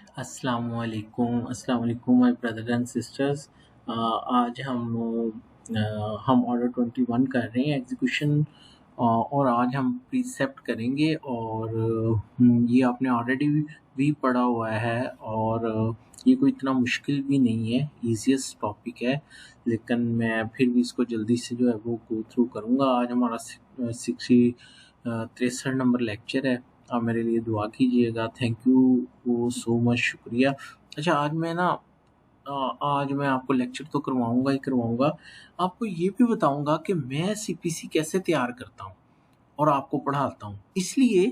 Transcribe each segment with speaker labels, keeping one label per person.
Speaker 1: अस्सलाम वालेकुम my brother and sisters. आज हम ऑर्डर 21 कर रहे हैं एग्जीक्यूशन, और आज हम प्रीसेप्ट करेंगे। और ये आपने ऑलरेडी भी पढ़ा हुआ है, और ये कोई इतना मुश्किल भी नहीं है, ईजीएस्ट टॉपिक है। लेकिन मैं फिर भी इसको जल्दी से जो है वो गो थ्रू करूँगा। आज हमारा 63 नंबर लेक्चर है। आप मेरे लिए दुआ कीजिएगा। थैंक यू, वो सो मच, शुक्रिया। अच्छा, आज मैं आपको लेक्चर तो करवाऊँगा ही करवाऊँगा। आपको ये भी बताऊँगा कि मैं सीपीसी कैसे तैयार करता हूँ और आपको पढ़ाता हूँ। इसलिए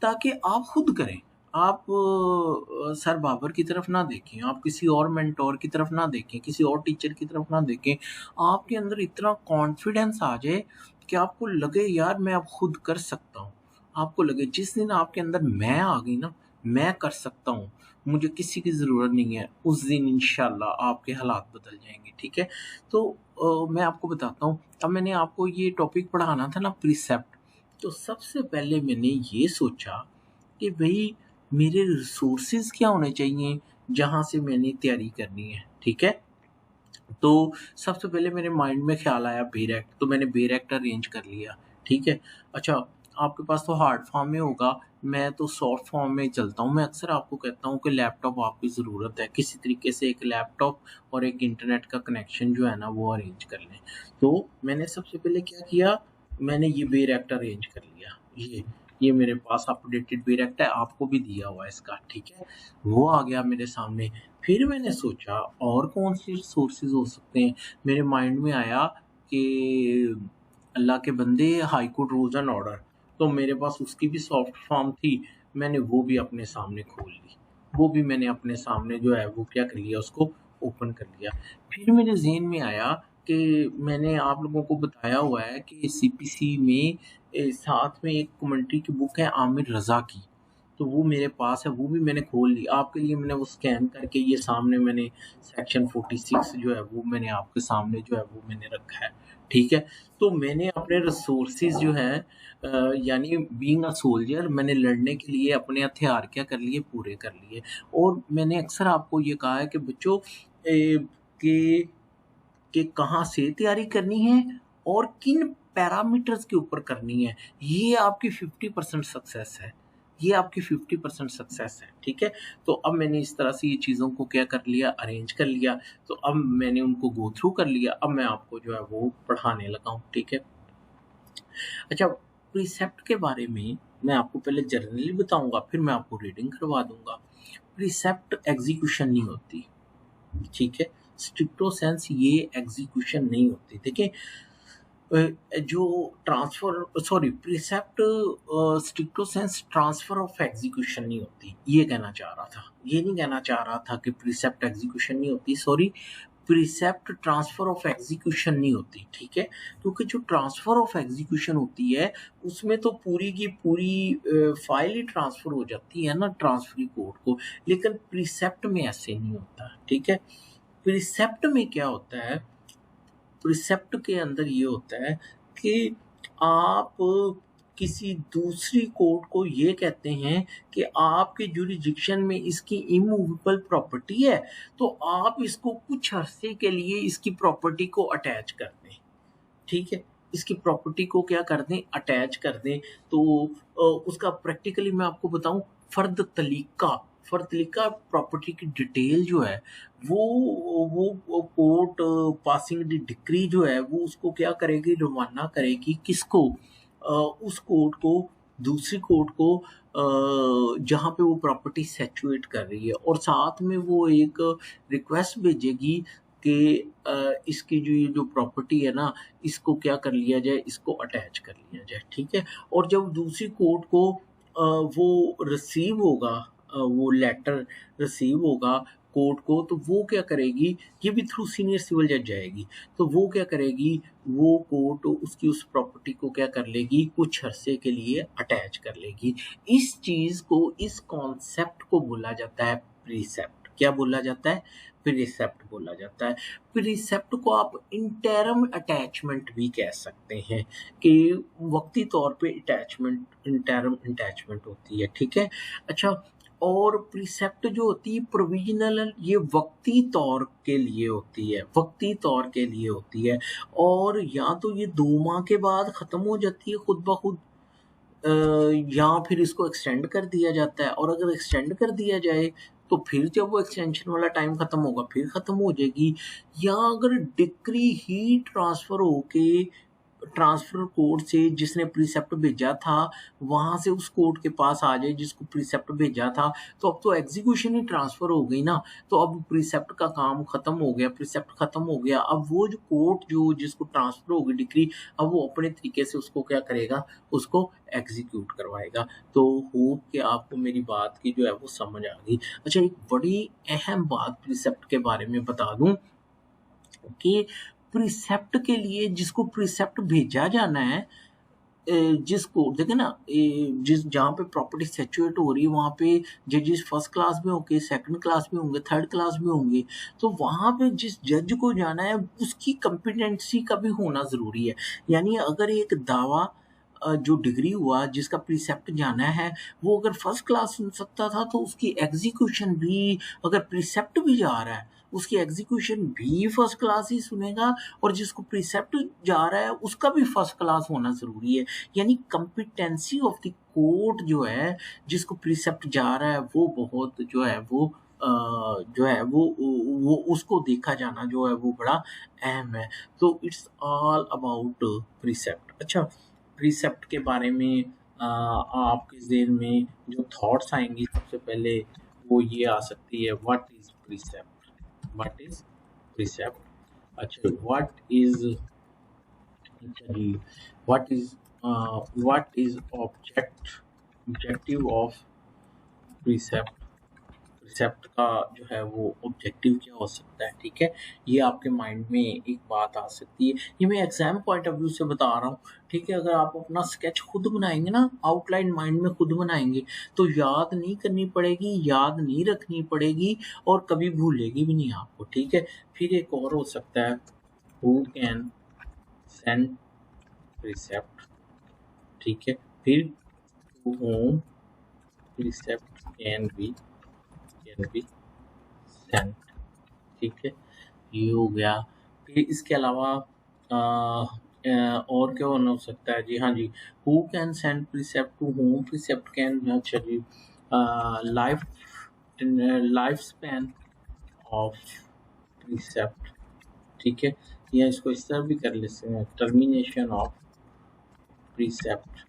Speaker 1: ताकि आप खुद करें। आप सर बाबर की तरफ ना देखें, आप किसी और मेंटोर की तरफ ना देखें, किसी और टीचर की तरफ ना देखें। आपके अंदर इतना कॉन्फिडेंस आ जाए कि आपको लगे यार मैं अब खुद कर सकता हूँ। आपको लगे जिस दिन आपके अंदर मैं आ गई ना, मैं कर सकता हूँ, मुझे किसी की ज़रूरत नहीं है, उस दिन इंशाल्लाह आपके हालात बदल जाएँगे, ठीक है? तो मैं आपको बताता हूँ। अब मैंने आपको ये टॉपिक पढ़ाना था ना, प्रीसेप्ट। तो सबसे पहले मैंने ये सोचा कि भई मेरे रिसोर्सेज़ क्या होने चाहिए जहाँ से मैंने तैयारी करनी है, ठीक है? तो सबसे पहले मेरे माइंड में ख़्याल आया बेरेक्ट, तो मैंने बेरेक्ट अरेंज कर लिया, ठीक है? अच्छा, आपके पास तो हार्ड फॉर्म में होगा, मैं तो सॉफ्ट फॉर्म में चलता हूँ। मैं अक्सर आपको कहता हूँ कि लैपटॉप आपकी ज़रूरत है, किसी तरीके से एक लैपटॉप और एक इंटरनेट का कनेक्शन जो है ना वो अरेंज कर लें। तो मैंने सबसे पहले क्या किया, मैंने ये बेरेक्ट अरेंज कर लिया। ये मेरे पास अपडेटेड बेरेक्ट है, आपको भी दिया हुआ है इसका, ठीक है? वो आ गया मेरे सामने। फिर मैंने सोचा और कौन से सोर्सेज हो सकते हैं। मेरे माइंड में आया कि अल्लाह के बंदे, high court rules and order, तो मेरे पास उसकी भी सॉफ्ट फॉर्म थी। मैंने वो भी अपने सामने खोल ली, वो भी मैंने अपने सामने जो है वो क्या कर लिया, उसको ओपन कर लिया। फिर मेरे जहन में आया कि मैंने आप लोगों को बताया हुआ है कि सीपीसी में साथ में एक कमेंट्री की बुक है आमिर रज़ा की, तो वो मेरे पास है, वो भी मैंने खोल ली। आपके लिए मैंने वो स्कैन करके ये सामने मैंने सेक्शन 46 जो है वो मैंने आपके सामने जो है वो मैंने रखा है, ठीक है? तो मैंने अपने रिसोर्सेज़ जो हैं, यानी बीइंग अ सोल्जर, मैंने लड़ने के लिए अपने हथियार क्या कर लिए, पूरे कर लिए। और मैंने अक्सर आपको ये कहा है कि बच्चों, कि कहाँ से तैयारी करनी है और किन पैरामीटर्स के ऊपर करनी है, ये आपकी 50% सक्सेस है। ये आपकी 50% सक्सेस है, ठीक है? तो अब मैंने इस तरह से ये चीज़ों को क्या कर लिया, अरेंज कर लिया। तो अब मैंने उनको गो थ्रू कर लिया। अब मैं आपको जो है वो पढ़ाने लगा हूँ, ठीक है? अच्छा, प्रीसेप्ट के बारे में मैं आपको पहले जनरली बताऊँगा, फिर मैं आपको रीडिंग करवा दूँगा। प्रीसेप्ट एग्ज़ीक्यूशन नहीं होती, ठीक है? स्ट्रिक्टो सेंस ये एग्ज़ीक्यूशन नहीं होती। देखिए, जो ट्रांसफ़र सॉरी प्रीसेप्ट, स्ट्रिक्टो सेंस ट्रांसफ़र ऑफ एग्ज़ीक्यूशन नहीं होती, ये कहना चाह रहा था। ये नहीं कहना चाह रहा था कि प्रीसेप्ट एग्ज़ीक्यूशन नहीं होती, sorry, precept transfer of execution नहीं होती, ठीक है? क्योंकि जो ट्रांसफ़र ऑफ एग्ज़ीक्यूशन होती है, उसमें तो पूरी की पूरी फ़ाइल ही ट्रांसफ़र हो जाती है ना ट्रांसफ़री कोड को, लेकिन प्रीसेप्ट में ऐसे नहीं होता, ठीक है? प्रीसेप्ट में क्या होता है, प्रीसेप्ट के अंदर ये होता है कि आप किसी दूसरी कोर्ट को ये कहते हैं कि आपके जुरिडिक्शन में इसकी इमूवेबल प्रॉपर्टी है, तो आप इसको कुछ अरसे के लिए इसकी प्रॉपर्टी को अटैच कर दें, ठीक है? इसकी प्रॉपर्टी को क्या कर दें, अटैच कर दें। तो उसका प्रैक्टिकली मैं आपको बताऊँ, फ़र्द तलीका प्रॉपर्टी की डिटेल जो है वो कोर्ट पासिंग द डिक्री जो है वो उसको क्या करेगी, रवाना करेगी किसको, उस कोर्ट को, दूसरी कोर्ट को, जहाँ पे वो प्रॉपर्टी सिचुएट कर रही है, और साथ में वो एक रिक्वेस्ट भेजेगी कि इसकी जो ये जो प्रॉपर्टी है ना, इसको क्या कर लिया जाए, इसको अटैच कर लिया जाए, ठीक है? और जब दूसरी कोर्ट को वो रिसीव होगा, वो लेटर रिसीव होगा कोर्ट को, तो वो क्या करेगी, ये भी थ्रू सीनियर सिविल जज जाएगी, तो वो क्या करेगी, वो कोर्ट उसकी उस प्रॉपर्टी को क्या कर लेगी, कुछ अरसे के लिए अटैच कर लेगी। इस चीज़ को, इस कॉन्सेप्ट को बोला जाता है प्रीसेप्ट। क्या बोला जाता है? प्रीसेप्ट बोला जाता है। प्रीसेप्ट को आप इंटरम अटैचमेंट भी कह सकते हैं, कि वक्ती तौर पे अटैचमेंट, इंटरम अटैचमेंट होती है, ठीक है? अच्छा, और प्रिसेप्ट जो होती है प्रोविजनल, ये वक्ती तौर के लिए होती है, वक्ती तौर के लिए होती है। और या तो ये 2 माह के बाद ख़त्म हो जाती है खुद ब खुद, अ, या फिर इसको एक्सटेंड कर दिया जाता है। और अगर एक्सटेंड कर दिया जाए तो फिर जब वो एक्सटेंशन वाला टाइम खत्म होगा फिर खत्म हो जाएगी। या अगर डिक्री ही ट्रांसफर कोड से जिसने प्रीसेप्ट भेजा था वहां से उस कोड के पास आ जाए जिसको प्रीसेप्ट भेजा था, तो अब तो एग्जीक्यूशन ही ट्रांसफर हो गई ना। तो अब प्रीसेप्ट का काम खत्म हो गया, प्रीसेप्ट खत्म हो गया। अब वो जो कोड जो जिसको ट्रांसफर होगी डिक्री, अब वो अपने तरीके से उसको क्या करेगा, उसको एग्जीक्यूट करवाएगा। तो होप कि आपको मेरी बात की जो है वो समझ आ गई। अच्छा, एक बड़ी अहम बात प्रीसेप्ट के बारे में बता दूं कि प्रीसेप्ट के लिए जिसको प्रीसेप्ट भेजा जाना है, जिसको देखे ना, जिस जहाँ पे प्रॉपर्टी सेचुएट हो रही है वहाँ पे जजेस फर्स्ट क्लास में होंगे, सेकंड क्लास में होंगे, थर्ड क्लास में होंगे। तो वहाँ पे जिस जज को जाना है उसकी कंपिटेंसी का भी होना ज़रूरी है। यानी अगर एक दावा जो डिग्री हुआ जिसका प्रीसेप्ट जाना है वो अगर फर्स्ट क्लास सुन सकता था, तो उसकी एग्जीक्यूशन भी, अगर प्रीसेप्ट भी जा रहा है उसकी एग्जीक्यूशन भी फर्स्ट क्लास ही सुनेगा। और जिसको प्रीसेप्ट जा रहा है उसका भी फर्स्ट क्लास होना ज़रूरी है। यानी कंपिटेंसी ऑफ द कोर्ट जो है, जिसको प्रीसेप्ट जा रहा है वो बहुत जो है वो जो है वो उसको देखा जाना जो है वो बड़ा अहम है। तो इट्स ऑल अबाउट प्रीसेप्ट। अच्छा, प्रीसेप्ट के बारे में आपके ज़हन में जो थॉट्स आएंगी सबसे पहले वो ये आ सकती है, what is precept, what is precept. अच्छा, what is objective of precept, precept का जो है वो ऑब्जेक्टिव क्या हो सकता है। ठीक है, ये आपके माइंड में एक बात आ सकती है। ये मैं एग्जाम पॉइंट ऑफ व्यू से बता रहा हूँ। ठीक है, अगर आप अपना स्केच खुद बनाएंगे ना, आउटलाइन माइंड में खुद बनाएंगे, तो याद नहीं करनी पड़ेगी, याद नहीं रखनी पड़ेगी, और कभी भूलेगी भी नहीं आपको। ठीक है, फिर एक और हो सकता है, हु कैन सेंड प्रिसेप्ट। ठीक है, फिर to whom precept can be sent. ठीक है, ये हो गया। फिर इसके अलावा और क्या होना हो सकता है जी, हाँ जी, who can send precept to home precept can, अच्छा जी, life life span of precept. ठीक है, या इसको इस तरह भी कर लेते हैं, टर्मिनेशन ऑफ प्रीसेप्ट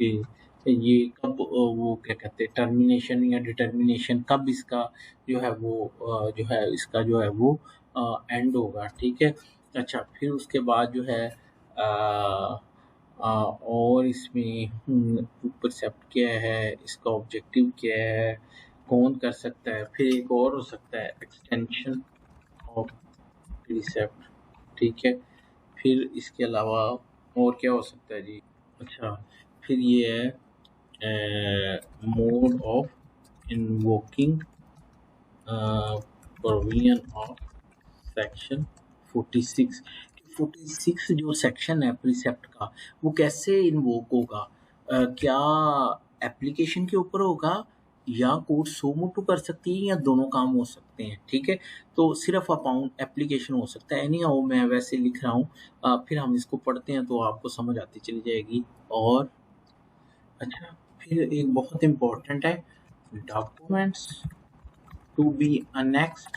Speaker 1: कि ये कब वो क्या कहते हैं, टर्मिनेशन या डिटर्मिनेशन कब इसका जो है वो जो है इसका जो है वो एंड होगा। ठीक है, अच्छा, फिर उसके बाद जो है और इसमें परसेप्ट क्या है, इसका ऑब्जेक्टिव क्या है, कौन कर सकता है। फिर एक और हो सकता है, एक्सटेंशन ऑफ प्रीसेप्ट। ठीक है, फिर इसके अलावा और क्या हो सकता है जी, अच्छा, फिर ये है mode of invoking provision of section 46। 46 जो सेक्शन है प्रीसेप्ट का, वो कैसे इन्वोक होगा, क्या एप्लीकेशन के ऊपर होगा, या कोर्ट सो मोटो कर सकती है, या दोनों काम हो सकते हैं। ठीक है, तो सिर्फ अपाउंट एप्लीकेशन हो सकता है, नहीं हो, मैं वैसे लिख रहा हूँ। फिर हम इसको पढ़ते हैं तो आपको समझ आती चली जाएगी। और अच्छा, फिर एक बहुत इम्पोर्टेंट है, documents to be annexed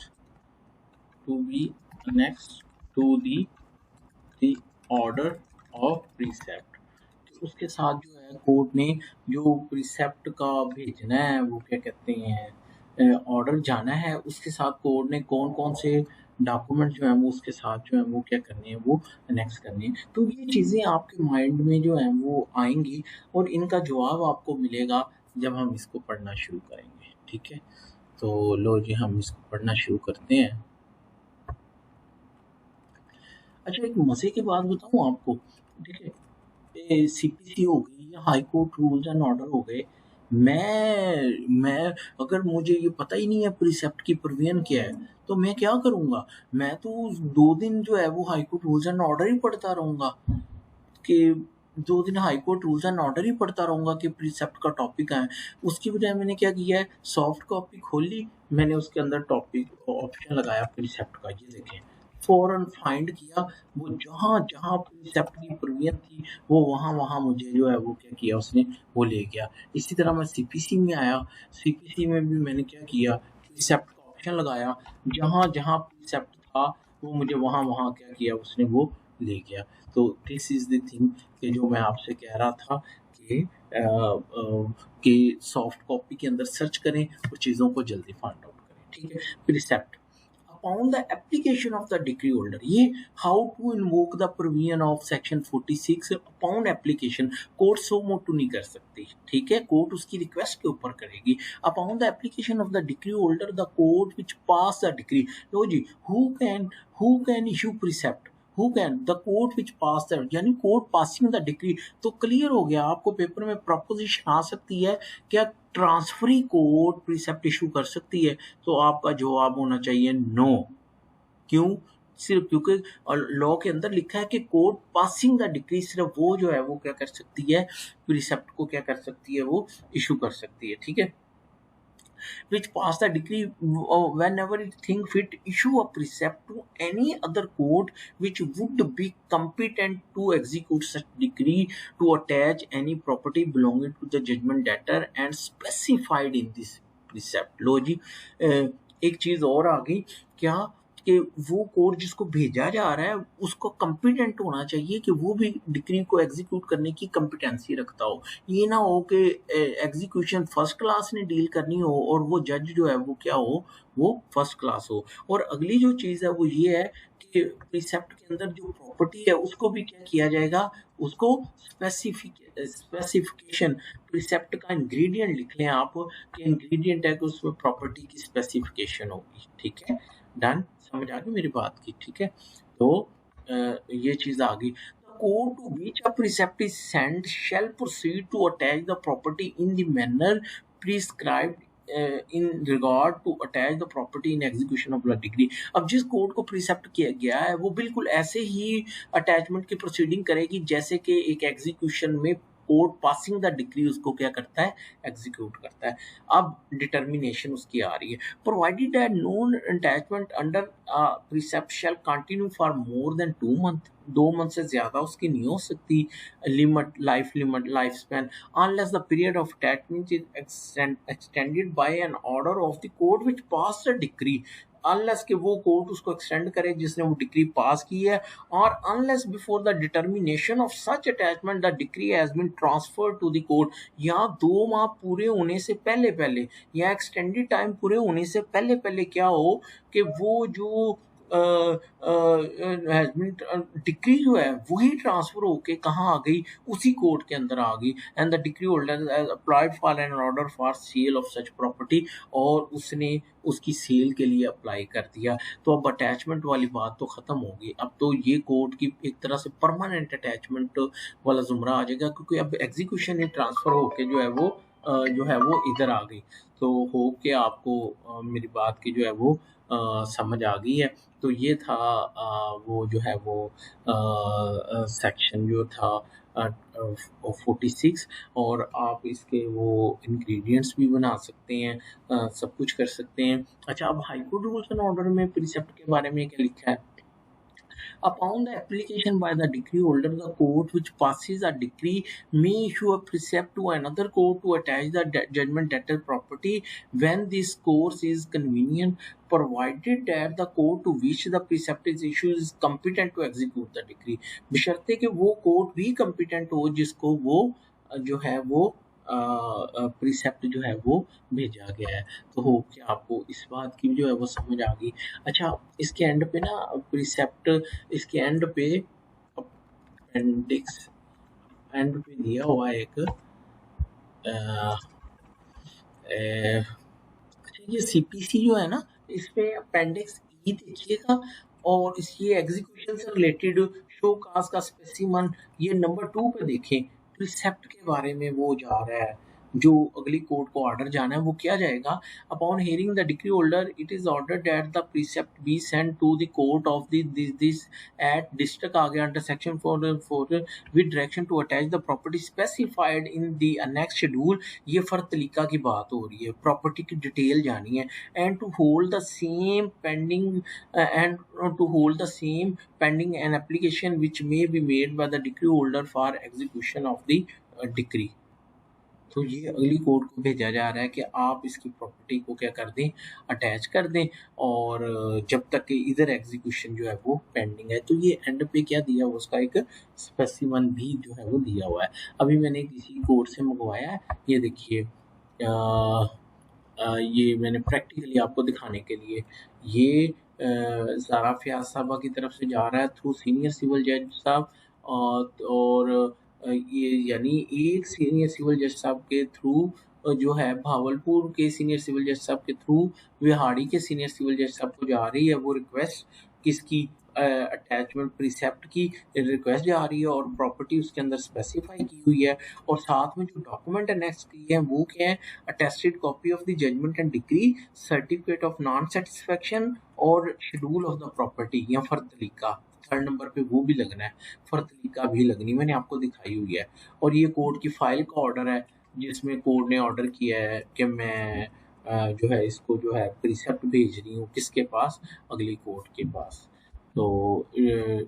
Speaker 1: to be annexed to the order of precept। तो उसके साथ जो है कोर्ट ने जो प्रीसेप्ट का भेजना है वो क्या कहते हैं, ऑर्डर जाना है, उसके साथ कोर्ट ने कौन कौन से डॉक्यूमेंट जो है वो उसके साथ जो है वो क्या करने हैं, वो अनेक्स करने हैं। तो ये चीज़ें आपके माइंड में जो है वो आएंगी, और इनका जवाब आपको मिलेगा जब हम इसको पढ़ना शुरू करेंगे। ठीक है, तो लो जी, हम इसको पढ़ना शुरू करते हैं। अच्छा, एक मज़े की बात बताऊँ आपको, ठीक है, ये सीपीसी हो गई या high court rules and order हो गए, मैं अगर मुझे ये पता ही नहीं है प्रीसेप्ट की प्रोविजन क्या है, तो मैं क्या करूँगा, मैं तो 2 दिन जो है वो high court rules and order ही पढ़ता रहूँगा कि 2 दिन high court rules and order ही पढ़ता रहूँगा कि प्रीसेप्ट का टॉपिक है। उसकी बजाय मैंने क्या किया है, सॉफ्ट कॉपी खोल ली, मैंने उसके अंदर टॉपिक ऑप्शन लगाया प्रीसेप्ट का, ये देखें। फ़ौरन फाइंड किया, वो जहाँ-जहाँ प्रीसेप्ट की प्रीवियस थी, वो वहाँ-वहाँ मुझे जो है वो क्या किया उसने, वो ले गया। इसी तरह मैं सीपीसी में आया, सीपीसी में भी मैंने क्या किया, प्रीसेप्ट का ऑप्शन लगाया, जहाँ-जहाँ प्रीसेप्ट था, वो मुझे वहाँ-वहाँ क्या किया उसने, वो ले गया। तो दिस इज़ द थिंग कि जो मैं आपसे कह रहा था कि कि सॉफ्ट कॉपी के अंदर सर्च करें और चीज़ों को जल्दी फाइंड आउट करें, ठीक है? Precept upon the application of the decree holder, ये how to invoke the provision of section 46 upon application, court so मोटू नहीं कर सकती, ठीक है? कोर्ट उसकी रिक्वेस्ट के ऊपर करेगी। upon the application of the decree holder, the court which pass the decree, लो जी, who can issue precept, who can, the court which pass the, यानी कोर्ट पासिंग द डिक्री। तो क्लियर हो गया, आपको पेपर में प्रपोजिशन आ सकती है, क्या ट्रांसफरी कोर्ट प्रीसेप्ट इशू कर सकती है? तो आपका जवाब होना चाहिए नो। क्यों? सिर्फ क्योंकि लॉ के अंदर लिखा है कि कोर्ट पासिंग द डिक्री, सिर्फ वो जो है वो क्या कर सकती है, प्रीसेप्ट को क्या कर सकती है, वो इशू कर सकती है, ठीक है? which pass the decree whenever it think fit, issue a precept to any other court which would be competent to execute such decree to attach any property belonging to the judgment debtor and specified in this precept। लो जी, एक चीज और आ गई, क्या कि वो court जिसको भेजा जा रहा है उसको कॉम्पिटेंट होना चाहिए कि वो भी डिक्री को एग्जीक्यूट करने की कॉम्पिटेंसी रखता हो। ये ना हो कि एग्जीक्यूशन फर्स्ट क्लास ने डील करनी हो और वो जज जो है वो क्या हो, वो फर्स्ट क्लास हो। और अगली जो चीज़ है वो ये है कि प्रीसेप्ट के अंदर जो प्रॉपर्टी है उसको भी क्या किया जाएगा, उसको स्पेसिफिकेशन, प्रीसेप्ट का इंग्रेडिएंट लिख लें आप कि इंग्रेडिएंट है कि उसमें प्रॉपर्टी की स्पेसिफिकेशन होगी, ठीक है? डन, समझ आ गई मेरी बात की, ठीक है? तो ये चीज आ गई। Court to which a precept is sent shall proceed to attach the property in the manner prescribed in regard to attach the property in execution of the decree। अब जिस कोर्ट को प्रिसेप्ट किया गया है वो बिल्कुल ऐसे ही अटैचमेंट की प्रोसीडिंग करेगी जैसे कि एक एग्जीक्यूशन में कोर्ट पासिंग द डिक्री उसको क्या करता है, एग्जीक्यूट करता है। अब डिटर्मिनेशन उसकी आ रही है, provided that no attachment under precept shall continue for more than 2 month, 2 month से ज्यादा उसकी नहीं हो सकती limit, life span, unless the period of attachment is extended by an order of the court which pass the decree, unless कि वो court उसको extend करे जिसने वो डिक्री पास की है, और unless before the determination of such attachment the decree has been transferred to the court, या 2 माह पूरे होने से पहले पहले या एक्सटेंडेड टाइम पूरे होने से पहले पहले क्या हो कि वो जो डिक्री जो है वही ट्रांसफर होके कहाँ आ गई, उसी कोर्ट के अंदर आ गई। And the decree holder applied for an order for sale of such property, और उसने उसकी सेल के लिए अप्लाई कर दिया। तो अब अटैचमेंट वाली बात तो खत्म हो गई, अब तो ये कोर्ट की एक तरह से परमानेंट अटैचमेंट वाला जुमरा आ जाएगा, क्योंकि अब एग्जीक्यूशन ही ट्रांसफर होके जो है वो इधर आ गई। तो होप के आपको मेरी बात की जो है वो समझ आ गई है। तो ये था वो जो है वो सेक्शन जो था 46, और आप इसके वो इंग्रेडिएंट्स भी बना सकते हैं, सब कुछ कर सकते हैं। अच्छा, अब high court rules and order में प्रीसेप्ट के बारे में क्या लिखा है? Upon the application by the decree holder, the court which passes a decree may issue a precept to another court to attach the judgment debtor property when this course is convenient, provided that the court to which the precept is issued is competent to execute the decree। बशर्ते कि वो court भी competent हो जिसको वो जो है वो प्रीसेप्ट जो है वो भेजा गया है। तो होप कि आपको इस बात की जो है वो समझ आ गई। अच्छा, इसके एंड पे ना प्रीसेप्ट, इसके एंड पे अपेंडिक्स एंड पे दिया हुआ है एक ये सीपीसी जो है ना, इस पे अपेंडिक्स ई देखिएगा, और इस ये एग्जीक्यूशन से रिलेटेड शो काज का स्पेसिमन, ये नंबर 2 पे देखें, प्रीसेप्ट के बारे में वो जा रहा है, जो अगली कोर्ट को ऑर्डर जाना है वो क्या जाएगा, upon hearing the decree holder it is order that the precept be send to the court of this at district आ गया under section 4 with direction to attach the property specified in the annex schedule. ये फर्क तरीका की बात हो रही है, प्रॉपर्टी की डिटेल जानी है। And to hold the same pending and to hold the same pending an application which may be made by the decree holder for execution of the decree। तो ये अगली कोर्ट को भेजा जा रहा है कि आप इसकी प्रॉपर्टी को क्या कर दें, अटैच कर दें, और जब तक कि इधर एग्जीक्यूशन जो है वो पेंडिंग है। तो ये एंड पे क्या दिया हुआ, उसका एक स्पेसिमन भी जो है वो दिया हुआ है। अभी मैंने किसी कोर्ट से मंगवाया है, ये देखिए ये मैंने प्रैक्टिकली आपको दिखाने के लिए, ये ज़ारा फ़याज़ साहबा की तरफ से जा रहा है थ्रू सीनियर सिविल जज साहब, और ये यानी एक सीनियर सिविल जज साहब के थ्रू जो है भावलपुर के सीनियर सिविल जज साहब के थ्रू विहाड़ी के सीनियर सिविल जज साहब को जा रही है वो रिक्वेस्ट, किसकी, अटैचमेंट प्रीसेप्ट की रिक्वेस्ट जा रही है, और प्रॉपर्टी उसके अंदर स्पेसिफाई की हुई है, और साथ में जो डॉक्यूमेंट अनेक्स किए हैं वो क्या है, attested copy of the judgment and decree, certificate of non satisfaction, और शेड्यूल ऑफ द प्रॉपर्टी या फर्क तरीका। थर्ड नंबर पे वो भी लगना है, फर्क तरीका भी लगनी, मैंने आपको दिखाई हुई है। और ये कोर्ट की फाइल का ऑर्डर है जिसमें कोर्ट ने ऑर्डर किया है कि मैं जो है इसको जो है प्रीसेप्ट भेज रही हूँ किसके पास, अगली कोर्ट के पास। तो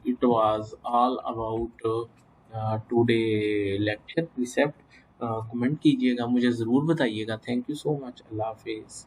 Speaker 1: it was all about today lecture precept. Comment कीजिएगा, मुझे ज़रूर बताइएगा। Thank you so much. Allah हाफिज़।